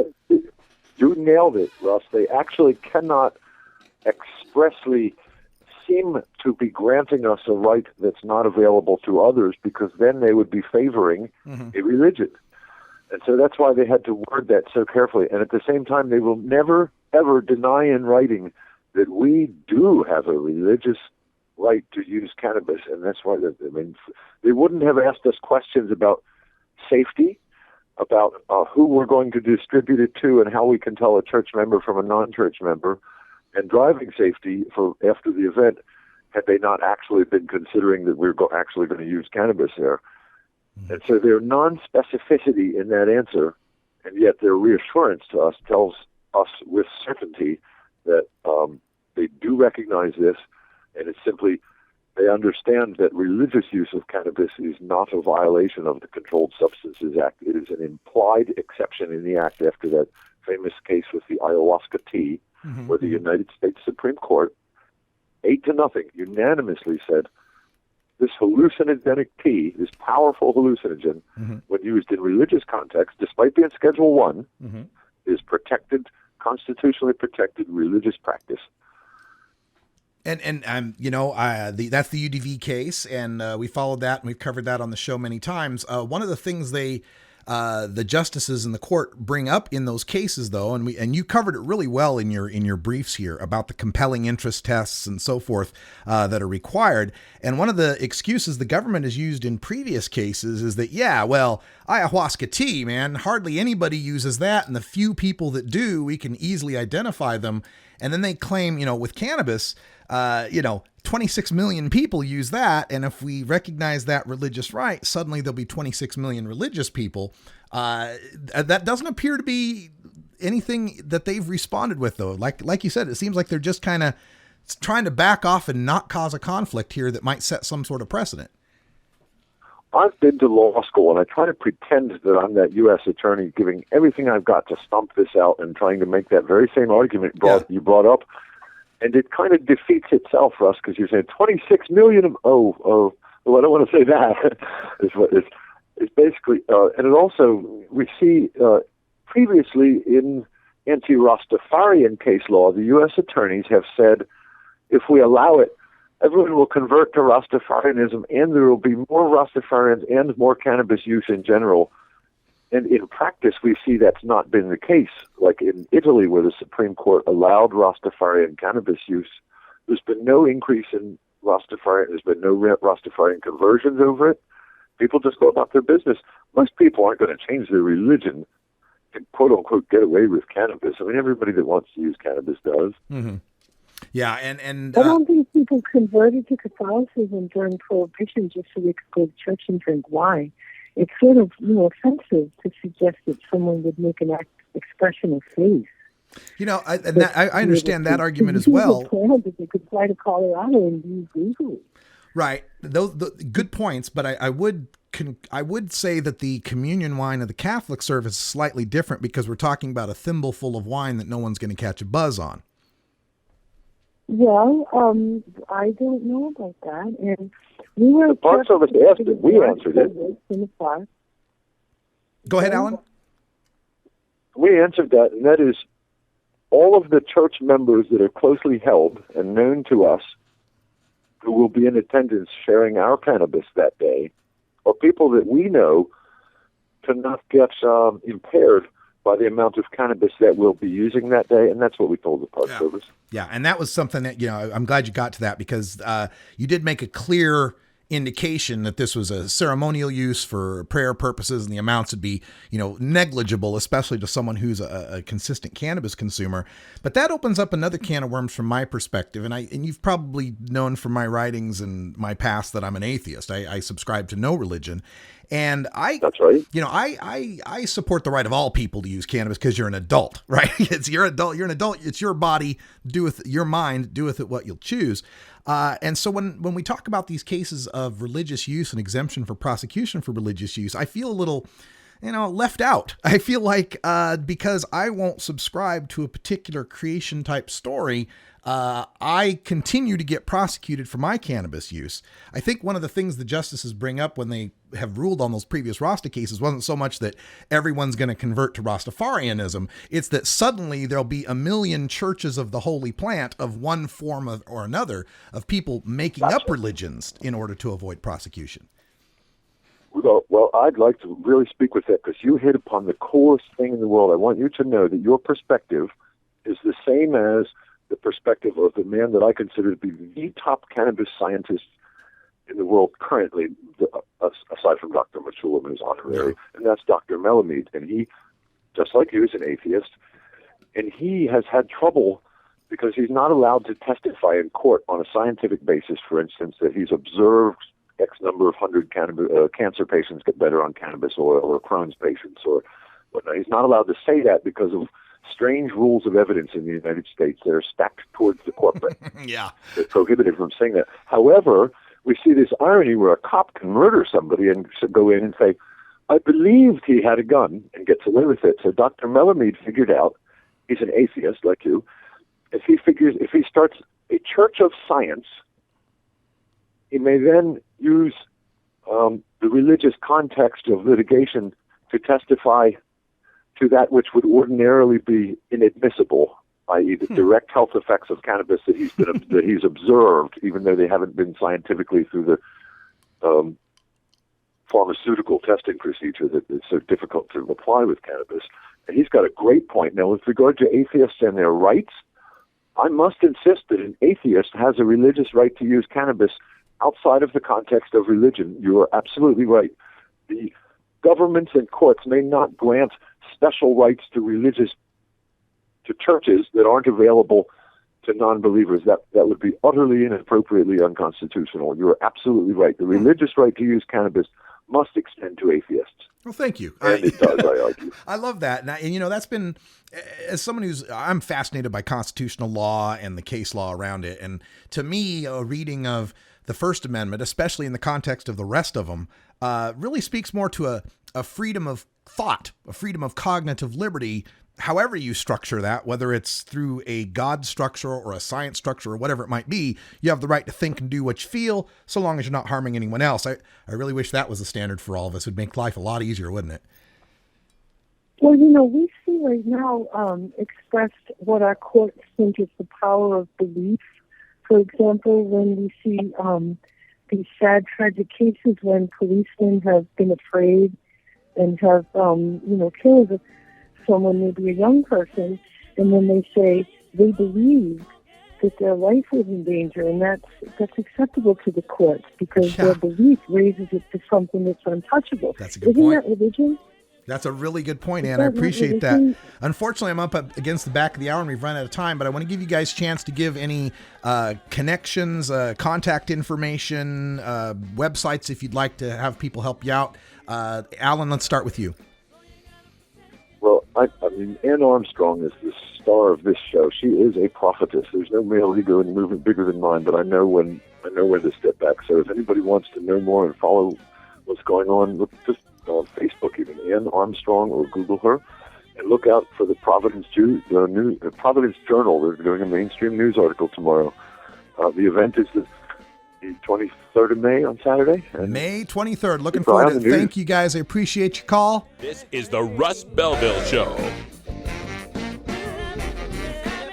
You nailed it, Russ. They actually cannot expressly seem to be granting us a right that's not available to others, because then they would be favoring a religion. And so that's why they had to word that so carefully. And at the same time, they will never, ever deny in writing that we do have a religious right to use cannabis. And that's why, they wouldn't have asked us questions about safety, about who we're going to distribute it to and how we can tell a church member from a non-church member, and driving safety for after the event, had they not actually been considering that we're actually going to use cannabis there. And so their non-specificity in that answer, and yet their reassurance to us, tells us with certainty that they do recognize this, and it's simply they understand that religious use of cannabis is not a violation of the Controlled Substances Act. It is an implied exception in the Act after that famous case with the ayahuasca tea, where the United States Supreme Court, 8-0, unanimously said, this hallucinogenic tea, this powerful hallucinogen, when used in religious context, despite being Schedule 1, is protected, constitutionally protected religious practice. And that's the UDV case, and we followed that, and we've covered that on the show many times. One of the things the justices in the court bring up in those cases, though, and you covered it really well in your briefs here about the compelling interest tests and so forth that are required. And one of the excuses the government has used in previous cases is that, ayahuasca tea, man, hardly anybody uses that, and the few people that do, we can easily identify them. And then they claim, with cannabis, 26 million people use that. And if we recognize that religious right, suddenly there'll be 26 million religious people. That doesn't appear to be anything that they've responded with, though. Like you said, it seems like they're just kind of trying to back off and not cause a conflict here that might set some sort of precedent. I've been to law school, and I try to pretend that I'm that U.S. attorney giving everything I've got to stump this out and trying to make that very same argument you brought up. And it kind of defeats itself, Russ, because you're saying 26 million of, well, I don't want to say that. It's basically, and it also, we see previously in anti-Rastafarian case law, the U.S. attorneys have said, if we allow it, everyone will convert to Rastafarianism, and there will be more Rastafarians and more cannabis use in general. And in practice, we see that's not been the case. Like in Italy, where the Supreme Court allowed Rastafarian cannabis use, there's been no increase in Rastafarian. There's been no Rastafarian conversions over it. People just go about their business. Most people aren't going to change their religion and quote-unquote get away with cannabis. I mean, everybody that wants to use cannabis does. Yeah, and I don't think people converted to Catholicism during Prohibition just so they could go to church and drink wine. It's sort of, offensive to suggest that someone would make an expression of faith. I understand that argument as well. That they could fly to Colorado and use legally. Right. Those good points, but I would say that the communion wine of the Catholic service is slightly different because we're talking about a thimbleful of wine that no one's going to catch a buzz on. Well, I don't know about that. And we were the Park Service asked it. We answered it. In the park. Go ahead, Alan. We answered that, and that is, all of the church members that are closely held and known to us who will be in attendance sharing our cannabis that day are people that we know to not get impaired by the amount of cannabis that we'll be using that day, and that's what we told the Park Service. Yeah, and that was something that, I'm glad you got to that, because you did make a clear indication that this was a ceremonial use for prayer purposes, and the amounts would be, negligible, especially to someone who's a consistent cannabis consumer. But that opens up another can of worms from my perspective, and you've probably known from my writings and my past that I'm an atheist. I subscribe to no religion. And that's right. I support the right of all people to use cannabis because you're an adult, right? You're an adult. It's your body. Do with your mind. Do with it what you'll choose. And so when we talk about these cases of religious use and exemption for prosecution for religious use, I feel a little, left out. I feel like because I won't subscribe to a particular creation type story, I continue to get prosecuted for my cannabis use. I think one of the things the justices bring up when they have ruled on those previous Rasta cases wasn't so much that everyone's going to convert to Rastafarianism. It's that suddenly there'll be a million churches of the holy plant of one form or another of people making up religions in order to avoid prosecution. Well, I'd like to really speak with that because you hit upon the coolest thing in the world. I want you to know that your perspective is the same as the perspective of the man that I consider to be the top cannabis scientist in the world currently, aside from Dr. Mitchell, who's honorary, and that's Dr. Melamed. And he, just like you, is an atheist, and he has had trouble because he's not allowed to testify in court on a scientific basis, for instance, that he's observed X number of hundred cancer patients get better on cannabis oil, or Crohn's patients, or whatnot. He's not allowed to say that because of strange rules of evidence in the United States that are stacked towards the corporate. Yeah. They're prohibited from saying that. However, we see this irony where a cop can murder somebody and go in and say, I believed he had a gun, and gets away with it. So Dr. Melamed figured out, he's an atheist like you, if he starts a church of science, he may then use the religious context of litigation to testify to that which would ordinarily be inadmissible, i.e. the direct health effects of cannabis that he's observed, even though they haven't been scientifically through the pharmaceutical testing procedure that is so difficult to apply with cannabis. And he's got a great point. Now, with regard to atheists and their rights, I must insist that an atheist has a religious right to use cannabis outside of the context of religion. You are absolutely right. The governments and courts may not grant special rights to churches that aren't available to non-believers. That would be utterly and inappropriately unconstitutional. You're absolutely right. The religious right to use cannabis must extend to atheists. Well, thank you. And it does, I argue. I love that. And that's been, as someone I'm fascinated by constitutional law and the case law around it. And to me, a reading of the First Amendment, especially in the context of the rest of them, really speaks more to a freedom of thought, a freedom of cognitive liberty, however you structure that, whether it's through a God structure or a science structure or whatever it might be. You have the right to think and do what you feel, so long as you're not harming anyone else. I really wish that was the standard for all of us. It would make life a lot easier, wouldn't it? Well, we see right now expressed what our courts think is the power of belief. For example, when we see these sad, tragic cases when policemen have been afraid and have, killed someone, maybe a young person, and then they say they believed that their life was in danger, and that's acceptable to the courts because their belief raises it to something that's untouchable. That's a good Isn't point. that religion? That's a really good point, Ann. I appreciate that. Unfortunately, I'm up against the back of the hour and we've run out of time, but I want to give you guys a chance to give any connections, contact information, websites if you'd like to have people help you out. Alan, let's start with you. Well, Ann Armstrong is the star of this show. She is a prophetess. There's no male ego in the movement bigger than mine, but I know when to step back. So if anybody wants to know more and follow what's going on, look just on Facebook, even Ann Armstrong, or Google her, and look out for the Providence Journal. They're doing a mainstream news article tomorrow. The event is the 23rd of May on Saturday. May 23rd. Looking forward to it. Thank you, guys. I appreciate your call. This is the Russ Belville Show.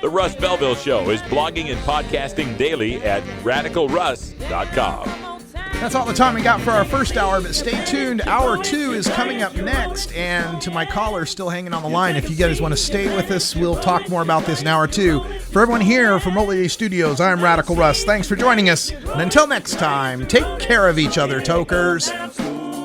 The Russ Belville Show is blogging and podcasting daily at radicalruss.com. That's all the time we got for our first hour, but stay tuned. Hour 2 is coming up next, and to my caller still hanging on the line, if you guys want to stay with us, we'll talk more about this in Hour 2. For everyone here from Rolling Day Studios, I'm Radical Russ. Thanks for joining us, and until next time, take care of each other, tokers.